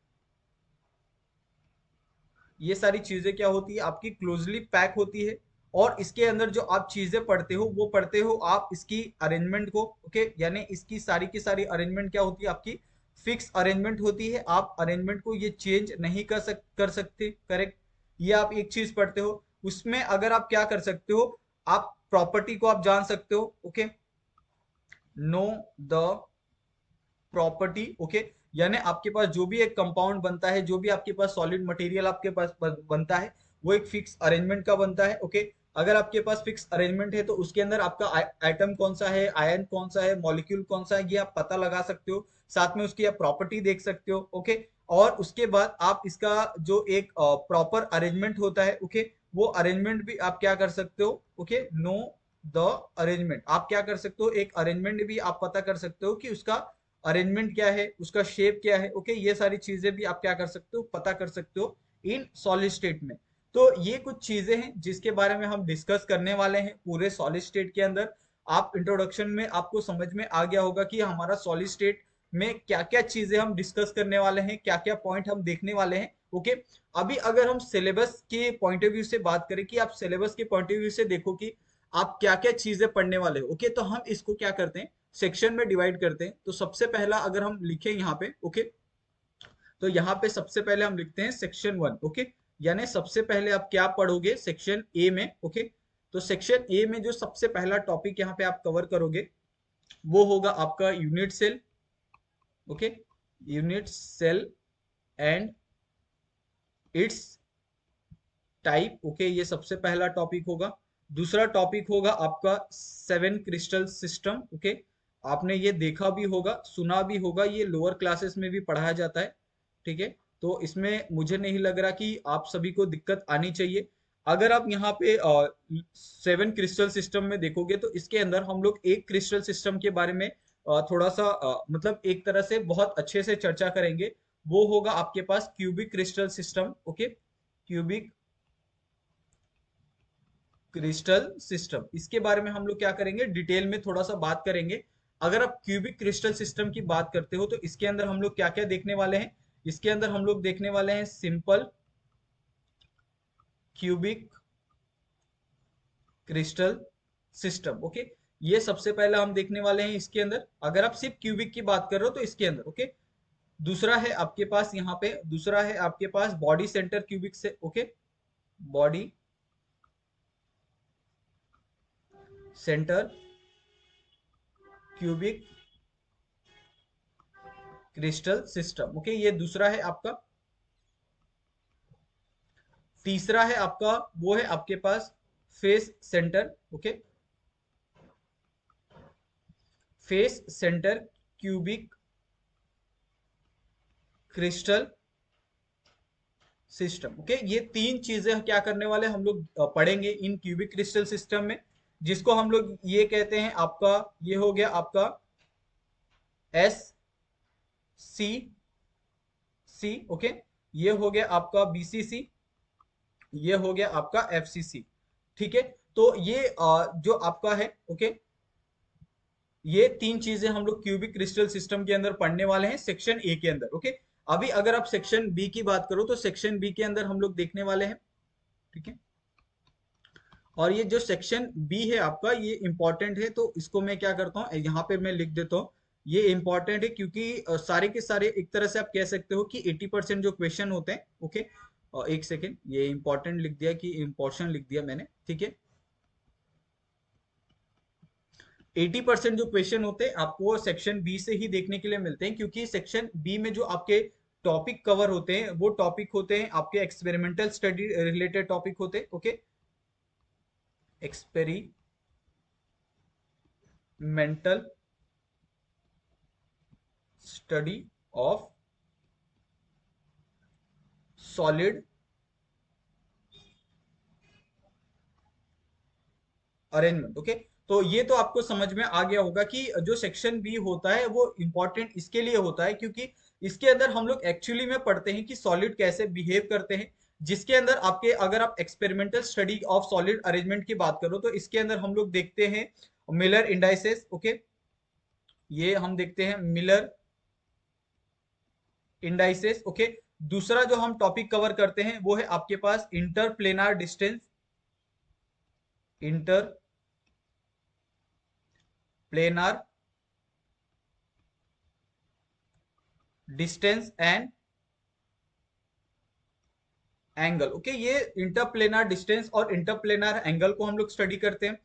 ये सारी चीजें क्या होती है, आपकी क्लोजली पैक होती है। और इसके अंदर जो आप चीजें पढ़ते हो, वो पढ़ते हो आप इसकी अरेंजमेंट को। ओके, यानी इसकी सारी की सारी अरेंजमेंट क्या होती है, आपकी फिक्स अरेंजमेंट होती है। आप अरेंजमेंट को ये चेंज नहीं कर सकते, करेक्ट। ये आप एक चीज पढ़ते हो। उसमें अगर आप क्या कर सकते हो, आप प्रॉपर्टी को आप जान सकते हो। Okay, know the property. Okay, यानी आपके पास जो भी एक कंपाउंड बनता है, जो भी आपके पास सॉलिड मटेरियल आपके पास बनता है, वो एक फिक्स अरेंजमेंट का बनता है। ओके, अगर आपके पास फिक्स अरेंजमेंट है तो उसके अंदर आपका एटम कौन सा है, आयन कौन सा है, मॉलिक्यूल कौन सा है, ये आप पता लगा सकते हो। साथ में उसकी आप प्रॉपर्टी देख सकते हो। ओके, और उसके बाद आप इसका जो एक प्रॉपर अरेंजमेंट होता है, ओके, वो अरेंजमेंट भी आप क्या कर सकते हो। ओके, नो द अरेंजमेंट, आप क्या कर सकते हो, एक अरेंजमेंट भी आप पता कर सकते हो कि उसका अरेंजमेंट क्या है, उसका शेप क्या है। ओके, ये सारी चीजें भी आप क्या कर सकते हो, पता कर सकते हो इन सॉलिड स्टेट में। तो ये कुछ चीजें हैं जिसके बारे में हम डिस्कस करने वाले हैं पूरे सॉलिड स्टेट के अंदर। आप इंट्रोडक्शन में आपको समझ में आ गया होगा कि हमारा सॉलिड स्टेट में क्या क्या चीजें हम डिस्कस करने वाले हैं, क्या क्या पॉइंट हम देखने वाले हैं। ओके, अभी अगर हम सिलेबस के पॉइंट ऑफ व्यू से बात करें कि आप सिलेबस के पॉइंट ऑफ व्यू से देखो कि आप क्या क्या चीजें पढ़ने वाले हो। ओके, तो हम इसको क्या करते हैं, सेक्शन में डिवाइड करते हैं। तो सबसे पहला अगर हम लिखें यहाँ पे, ओके, तो यहाँ पे सबसे पहले हम लिखते हैं सेक्शन 1। ओके, यानी सबसे पहले आप क्या पढ़ोगे सेक्शन ए में। ओके, तो सेक्शन ए में जो सबसे पहला टॉपिक यहाँ पे आप कवर करोगे वो होगा आपका unit cell. Okay, unit cell and its type. Okay, ये सबसे पहला टॉपिक होगा। दूसरा टॉपिक होगा आपका 7 क्रिस्टल सिस्टम। ओके, आपने ये देखा भी होगा, सुना भी होगा, ये लोअर क्लासेस में भी पढ़ाया जाता है। ठीक है, तो इसमें मुझे नहीं लग रहा कि आप सभी को दिक्कत आनी चाहिए। अगर आप यहाँ पे 7 क्रिस्टल सिस्टम में देखोगे तो इसके अंदर हम लोग एक क्रिस्टल सिस्टम के बारे में थोड़ा सा मतलब एक तरह से बहुत अच्छे से चर्चा करेंगे। वो होगा आपके पास cubic crystal system. Okay, cubic crystal system, इसके बारे में हम लोग क्या करेंगे, डिटेल में थोड़ा सा बात करेंगे। अगर आप क्यूबिक क्रिस्टल सिस्टम की बात करते हो तो इसके अंदर हम लोग क्या क्या देखने वाले हैं, इसके अंदर हम लोग देखने वाले हैं simple cubic crystal system. Okay, ये सबसे पहला हम देखने वाले हैं इसके अंदर, अगर आप सिर्फ क्यूबिक की बात कर रहे हो तो इसके अंदर। ओके, दूसरा है आपके पास यहाँ पे, दूसरा है आपके पास बॉडी सेंटर क्यूबिक से। Okay, body centre cubic crystal system. Okay, ये दूसरा है आपका। तीसरा है आपका, वो है आपके पास face centre. Okay, face centre cubic crystal system. Okay, ये तीन चीजें क्या करने वाले हम लोग पढ़ेंगे इन क्यूबिक क्रिस्टल सिस्टम में, जिसको हम लोग ये कहते हैं आपका, ये हो गया आपका एस सी सी। ओके, ये हो गया आपका बीसीसी, ये हो गया आपका एफसीसी। ठीक है, तो ये जो आपका है, ओके, ये तीन चीजें हम लोग क्यूबिक क्रिस्टल सिस्टम के अंदर पढ़ने वाले हैं सेक्शन ए के अंदर। ओके, अभी अगर आप सेक्शन बी की बात करो तो सेक्शन बी के अंदर हम लोग देखने वाले हैं। ठीक है, और ये जो सेक्शन बी है आपका, ये इंपॉर्टेंट है, तो इसको मैं क्या करता हूँ यहाँ पे मैं लिख देता हूँ। ये इंपॉर्टेंट है क्योंकि सारे के सारे एक तरह से आप कह सकते हो कि 80% जो क्वेश्चन होते हैं। ओके, एक सेकेंड, ये इंपॉर्टेंट लिख दिया कि इंपॉर्टेंट लिख दिया मैंने। ठीक है, 80% जो क्वेश्चन होते हैं आपको सेक्शन बी से ही देखने के लिए मिलते हैं, क्योंकि सेक्शन बी में जो आपके टॉपिक कवर होते हैं वो टॉपिक होते हैं आपके एक्सपेरिमेंटल स्टडी रिलेटेड टॉपिक होते हैं। Okay, experimental study of solid arrangement. Okay, तो ये तो आपको समझ में आ गया होगा कि जो सेक्शन बी होता है वो इंपॉर्टेंट इसके लिए होता है क्योंकि इसके अंदर हम लोग एक्चुअली में पढ़ते हैं कि सॉलिड कैसे बिहेव करते हैं। जिसके अंदर आपके, अगर आप experimental study of solid arrangement की बात करो तो इसके अंदर हम लोग देखते हैं मिलर इंडाइसेस। ओके, ये हम देखते हैं मिलर इंडाइसेस। ओके, दूसरा जो हम टॉपिक कवर करते हैं वो है आपके पास interplanar distance, interplanar distance and angle. Okay, ये इंटरप्लेनर डिस्टेंस और इंटरप्लेनर एंगल को हम लोग स्टडी करते हैं।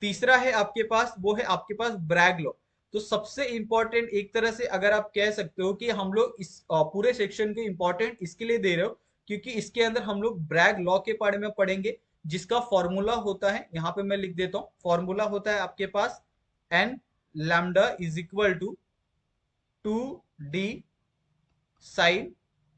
तीसरा है आपके पास, वो है आपके पास ब्रैग लॉ। तो सबसे इंपॉर्टेंट एक तरह से अगर आप कह सकते हो कि हम लोग इस पूरे सेक्शन को इंपॉर्टेंट इसके लिए दे रहे हो क्योंकि इसके अंदर हम लोग ब्रैग लॉ के बारे में पढ़ेंगे, जिसका फॉर्मूला होता है, यहाँ पे मैं लिख देता हूँ, फॉर्मूला होता है आपके पास n lambda is equal to 2d sine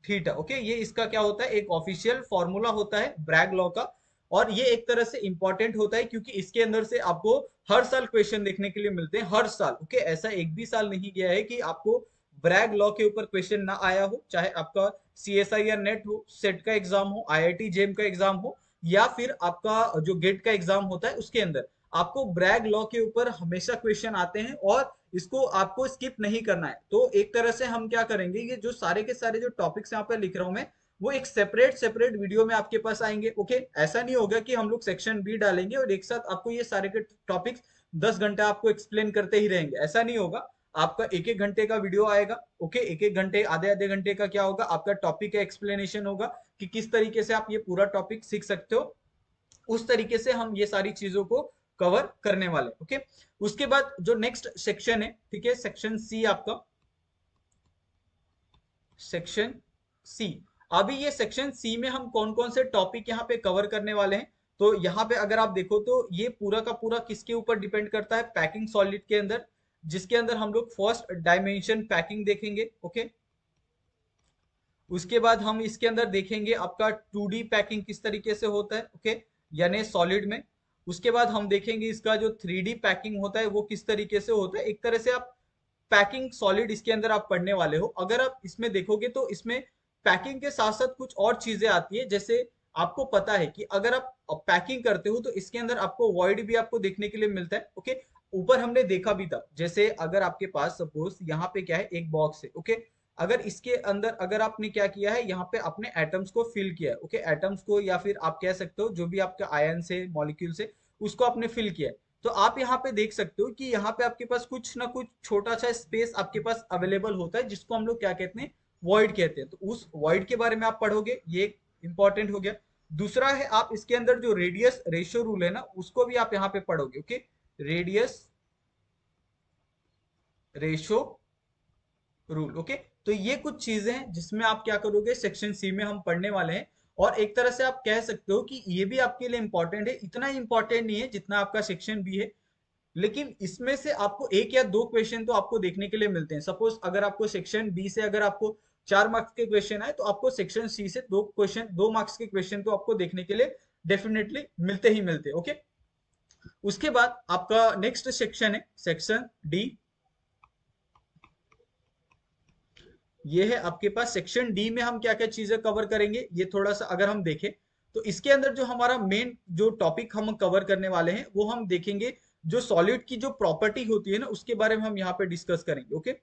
theta. Okay, ये इसका क्या होता है, एक ऑफिशियल फॉर्मूला होता है ब्रैग लॉ का। और ये एक तरह से इंपॉर्टेंट होता है क्योंकि इसके अंदर से आपको हर साल क्वेश्चन देखने के लिए मिलते हैं, हर साल। ओके, ऐसा एक भी साल नहीं गया है कि आपको ब्रैग लॉ के ऊपर क्वेश्चन ना आया हो, चाहे आपका सीएसआई या नेट हो, सेट का एग्जाम हो, आईआईटी जेम का एग्जाम हो, या फिर आपका जो गेट का एग्जाम होता है उसके अंदर आपको ब्रैग लॉ के ऊपर हमेशा क्वेश्चन आते हैं और इसको आपको स्किप नहीं करना है। तो एक तरह से हम क्या करेंगे, ये जो सारे के सारे जो टॉपिक्स यहाँ पे लिख रहा हूं मैं, वो एक सेपरेट सेपरेट वीडियो में आपके पास आएंगे। ओके, ऐसा नहीं होगा कि हम लोग सेक्शन बी डालेंगे और एक साथ आपको ये सारे के टॉपिक्स 10 घंटा आपको एक्सप्लेन करते ही रहेंगे, ऐसा नहीं होगा। आपका एक एक घंटे का वीडियो आएगा। ओके, एक एक घंटे आधे आधे घंटे का क्या होगा, आपका टॉपिक का एक्सप्लेनेशन होगा कि किस तरीके से आप ये पूरा टॉपिक सीख सकते हो। उस तरीके से हम ये सारी चीजों को कवर करने वाले। ओके, उसके बाद जो नेक्स्ट सेक्शन है, ठीक है, सेक्शन सी आपका, सेक्शन सी। अभी ये सेक्शन सी में हम कौन कौन से टॉपिक यहाँ पे कवर करने वाले हैं, तो यहाँ पे अगर आप देखो तो ये पूरा का पूरा किसके ऊपर डिपेंड करता है, पैकिंग सॉलिड के अंदर, जिसके अंदर हम लोग फर्स्ट डायमेंशन पैकिंग देखेंगे। ओके, उसके बाद हम इसके अंदर देखेंगे आपका 2D पैकिंग किस तरीके से होता है। ओके, यानी सॉलिड में। उसके बाद हम देखेंगे इसका जो 3D पैकिंग होता है वो किस तरीके से होता है। एक तरह से आप पैकिंग सॉलिड इसके अंदर आप पढ़ने वाले हो। अगर आप इसमें देखोगे तो इसमें पैकिंग के साथ साथ कुछ और चीजें आती है, जैसे आपको पता है कि अगर आप पैकिंग करते हो तो इसके अंदर आपको वॉइड भी आपको देखने के लिए मिलता है। ओके, ऊपर हमने देखा भी था, जैसे अगर आपके पास सपोज यहाँ पे क्या है, एक बॉक्स है। ओके, अगर इसके अंदर अगर आपने क्या किया है, यहाँ पे अपने एटम्स को फिल किया है। ओके, एटम्स को या फिर आप कह सकते हो जो भी आपका आयन से मॉलिक्यूल से उसको आपने फिल किया है, तो आप यहाँ पे देख सकते हो कि यहाँ पे आपके पास कुछ ना कुछ छोटा सा स्पेस आपके पास अवेलेबल होता है, जिसको हम लोग क्या कहते हैं, वॉइड कहते हैं। तो उस वॉइड के बारे में आप पढ़ोगे, ये इंपॉर्टेंट हो गया। दूसरा है, आप इसके अंदर जो रेडियस रेशियो रूल है ना, उसको भी आप यहाँ पे पढ़ोगे। Okay, radius ratio rule. Okay, तो ये कुछ चीजें हैं जिसमें आप क्या करोगे, सेक्शन सी में हम पढ़ने वाले हैं। और एक तरह से आप कह सकते हो कि ये भी आपके लिए इंपॉर्टेंट है, इतना इंपॉर्टेंट नहीं है जितना आपका सेक्शन बी है, लेकिन इसमें से आपको एक या दो क्वेश्चन तो आपको देखने के लिए मिलते हैं। सपोज अगर आपको सेक्शन बी से अगर आपको 4 मार्क्स के क्वेश्चन आए, तो आपको सेक्शन सी से 2 क्वेश्चन, 2 मार्क्स के क्वेश्चन तो आपको देखने के लिए डेफिनेटली मिलते ही मिलते हैं। ओके, उसके बाद आपका नेक्स्ट सेक्शन है सेक्शन डी। ये है आपके पास सेक्शन डी में हम क्या क्या चीजें कवर करेंगे, ये थोड़ा सा अगर हम देखें तो इसके अंदर जो हमारा मेन जो टॉपिक हम कवर करने वाले हैं वो हम देखेंगे, जो सॉलिड की जो प्रॉपर्टी होती है ना उसके बारे में हम यहाँ पे डिस्कस करेंगे। ओके,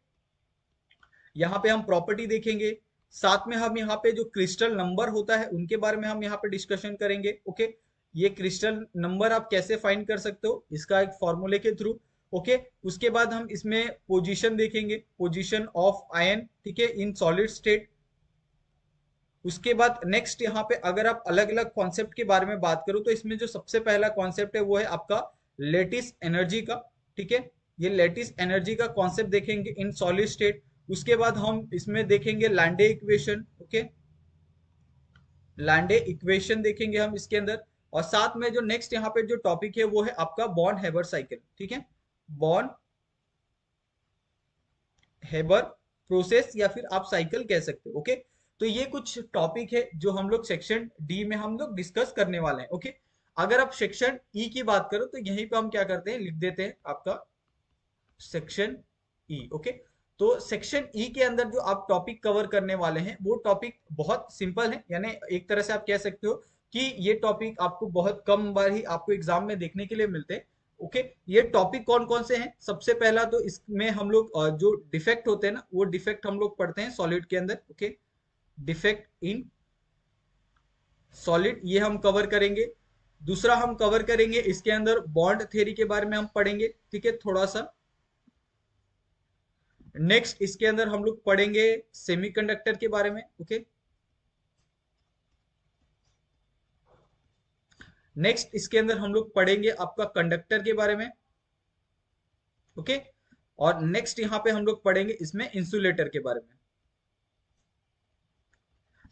यहाँ पे हम प्रॉपर्टी देखेंगे, साथ में हम यहाँ पे जो क्रिस्टल नंबर होता है उनके बारे में हम यहाँ पे डिस्कशन करेंगे। ओके, ये क्रिस्टल नंबर आप कैसे फाइंड कर सकते हो, इसका एक फॉर्मूले के थ्रू। ओके, उसके बाद हम इसमें पोजीशन देखेंगे, पोजीशन ऑफ आयन, ठीक है, इन सॉलिड स्टेट। उसके बाद नेक्स्ट यहाँ पे अगर आप अलग अलग कॉन्सेप्ट के बारे में बात करो तो इसमें जो सबसे पहला कॉन्सेप्ट है वो है आपका लेटिस एनर्जी का। ठीक है, ये लेटिस एनर्जी का कॉन्सेप्ट देखेंगे इन सॉलिड स्टेट। उसके बाद हम इसमें देखेंगे Landé equation. Okay, Landé equation देखेंगे हम इसके अंदर। और साथ में जो नेक्स्ट यहाँ पे जो टॉपिक है वो है आपका बॉर्न हेबर साइकिल। ठीक है, बॉर्न हेबर प्रोसेस या फिर आप साइकिल कह सकते हो। ओके, तो ये कुछ टॉपिक है जो हम लोग सेक्शन डी में हम लोग डिस्कस करने वाले हैं। ओके, अगर आप सेक्शन ई की बात करो तो यहीं पे हम क्या करते हैं, लिख देते हैं आपका सेक्शन ई। ओके, तो सेक्शन ई के अंदर जो आप टॉपिक कवर करने वाले हैं वो टॉपिक बहुत सिंपल है, यानी एक तरह से आप कह सकते हो कि ये टॉपिक आपको बहुत कम बार ही आपको एग्जाम में देखने के लिए मिलते हैं। ओके, ये टॉपिक कौन कौन से हैं, सबसे पहला तो इसमें हम लोग जो डिफेक्ट होते हैं ना वो डिफेक्ट हम लोग पढ़ते हैं सॉलिड के अंदर। ओके, डिफेक्ट इन सॉलिड ये हम कवर करेंगे। दूसरा हम कवर करेंगे इसके अंदर बॉन्ड थ्योरी के बारे में हम पढ़ेंगे। ठीक है, थोड़ा सा। नेक्स्ट इसके अंदर हम लोग पढ़ेंगे सेमीकंडक्टर के बारे में। ओके, नेक्स्ट इसके अंदर हम लोग पढ़ेंगे आपका कंडक्टर के बारे में। ओके, और नेक्स्ट यहाँ पे हम लोग पढ़ेंगे इसमें इंसुलेटर के बारे में।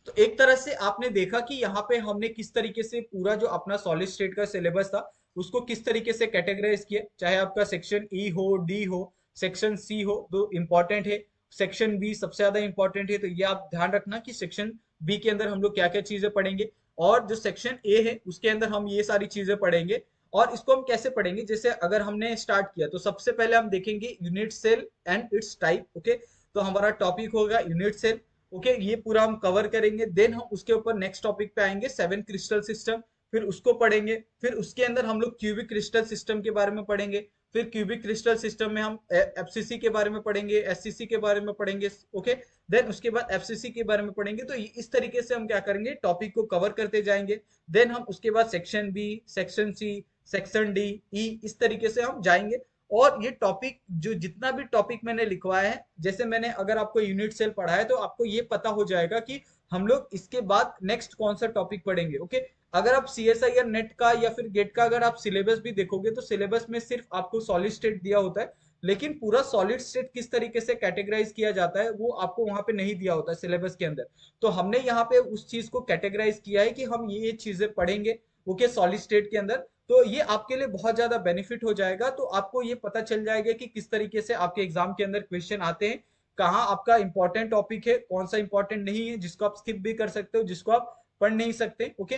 तो एक तरह से आपने देखा कि यहाँ पे हमने किस तरीके से पूरा जो अपना सॉलिड स्टेट का सिलेबस था उसको किस तरीके से कैटेगराइज किया, चाहे आपका सेक्शन ई हो, डी हो, सेक्शन सी हो, तो इंपॉर्टेंट है। सेक्शन बी सबसे ज्यादा इंपॉर्टेंट है, तो ये आप ध्यान रखना कि सेक्शन बी के अंदर हम लोग क्या क्या चीजें पढ़ेंगे, और जो सेक्शन ए है उसके अंदर हम ये सारी चीजें पढ़ेंगे। और इसको हम कैसे पढ़ेंगे, जैसे अगर हमने स्टार्ट किया तो सबसे पहले हम देखेंगे unit cell and its type. Okay, तो हमारा टॉपिक होगा यूनिट सेल। ओके, ये पूरा हम कवर करेंगे। देन हम उसके ऊपर नेक्स्ट टॉपिक पे आएंगे सेवन क्रिस्टल सिस्टम, फिर उसको पढ़ेंगे। फिर उसके अंदर हम लोग क्यूबिक क्रिस्टल सिस्टम के बारे में पढ़ेंगे। फिर क्यूबिक क्रिस्टल सिस्टम में हम एफसीसी के बारे में पढ़ेंगे, एससीसी के बारे में पढ़ेंगे। ओके, देन उसके बाद एफसीसी के बारे में पढ़ेंगे। तो इस तरीके से हम क्या करेंगे, टॉपिक को कवर करते जाएंगे। देन हम उसके बाद section B, section C, section D, E, इस तरीके से हम जाएंगे। और ये टॉपिक जो जितना भी टॉपिक मैंने लिखवाया है, जैसे मैंने अगर आपको यूनिट सेल पढ़ा है तो आपको ये पता हो जाएगा कि हम लोग इसके बाद नेक्स्ट कौन सा टॉपिक पढ़ेंगे। ओके, अगर आप सीएसआईआर नेट का या फिर गेट का अगर आप सिलेबस भी देखोगे तो सिलेबस में सिर्फ आपको सॉलिड स्टेट दिया होता है, लेकिन पूरा सॉलिड स्टेट किस तरीके से कैटेगराइज किया जाता है वो आपको वहां पे नहीं दिया होता है सिलेबस के अंदर। तो हमने यहाँ पे उस चीज को कैटेगराइज किया है कि हम ये चीजें पढ़ेंगे। ओके, सॉलिड स्टेट के अंदर। तो ये आपके लिए बहुत ज्यादा बेनिफिट हो जाएगा, तो आपको ये पता चल जाएगा कि किस तरीके से आपके एग्जाम के अंदर क्वेश्चन आते हैं, कहाँ आपका इंपॉर्टेंट टॉपिक है, कौन सा इंपॉर्टेंट नहीं है, जिसको आप स्किप भी कर सकते हो, जिसको आप पढ़ नहीं सकते। ओके,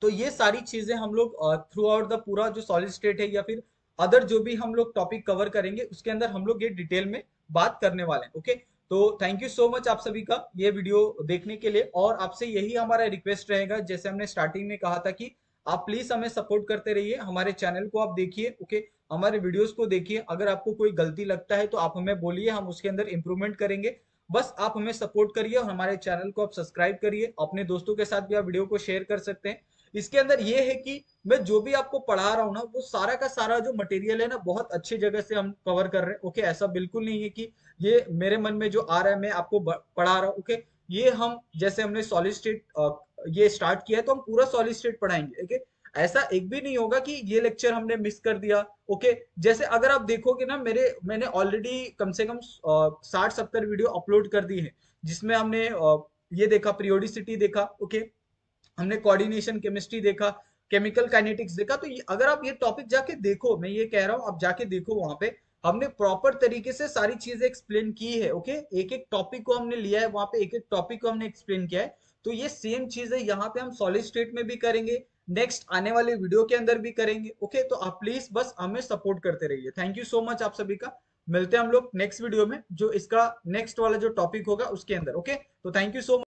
तो ये सारी चीजें हम लोग थ्रू आउट द पूरा जो सॉलिड स्टेट है या फिर अदर जो भी हम लोग टॉपिक कवर करेंगे उसके अंदर हम लोग ये डिटेल में बात करने वाले हैं। ओके, तो थैंक यू सो मच आप सभी का ये वीडियो देखने के लिए, और आपसे यही हमारा रिक्वेस्ट रहेगा, जैसे हमने स्टार्टिंग में कहा था कि आप प्लीज हमें सपोर्ट करते रहिए, हमारे चैनल को आप देखिए। ओके, हमारे वीडियोस को देखिए, अगर आपको कोई गलती लगता है तो आप हमें बोलिए, हम उसके अंदर इंप्रूवमेंट करेंगे। बस आप हमें सपोर्ट करिए और हमारे चैनल को आप सब्सक्राइब करिए। अपने दोस्तों के साथ भी आप वीडियो को शेयर कर सकते हैं। इसके अंदर ये है कि मैं जो भी आपको पढ़ा रहा हूँ ना, वो सारा का सारा जो मटेरियल है ना, बहुत अच्छी जगह से हम कवर कर रहे हैं। ओके, ऐसा बिल्कुल नहीं है कि ये मेरे मन में जो आ रहा है मैं आपको पढ़ा रहा हूँ। ओके, ये हम जैसे हमने सॉलिड स्टेट ये स्टार्ट किया है तो हम पूरा सॉलिड स्टेट पढ़ाएंगे। ओके, ऐसा एक भी नहीं होगा कि ये लेक्चर हमने मिस कर दिया। ओके, जैसे अगर आप देखोगे ना, मैंने ऑलरेडी कम से कम 60-70 वीडियो अपलोड कर दी है, जिसमें हमने ये देखा, पीरियोडिसिटी देखा। ओके, हमने कोऑर्डिनेशन केमिस्ट्री देखा, केमिकल काइनेटिक्स देखा। तो अगर आप ये टॉपिक जाके देखो, मैं ये कह रहा हूँ आप जाके देखो, वहां पे हमने प्रॉपर तरीके से सारी चीजें एक्सप्लेन की है। ओके, एक एक टॉपिक को हमने लिया है, वहां पे एक एक टॉपिक को हमने एक्सप्लेन किया है। तो ये सेम चीज है यहाँ पे हम सॉलिड स्टेट में भी करेंगे, नेक्स्ट आने वाले वीडियो के अंदर भी करेंगे। ओके, तो आप प्लीज बस हमें सपोर्ट करते रहिए। थैंक यू सो मच आप सभी का। मिलते हैं हम लोग नेक्स्ट वीडियो में, जो इसका नेक्स्ट वाला जो टॉपिक होगा उसके अंदर। ओके, तो थैंक यू सो मच।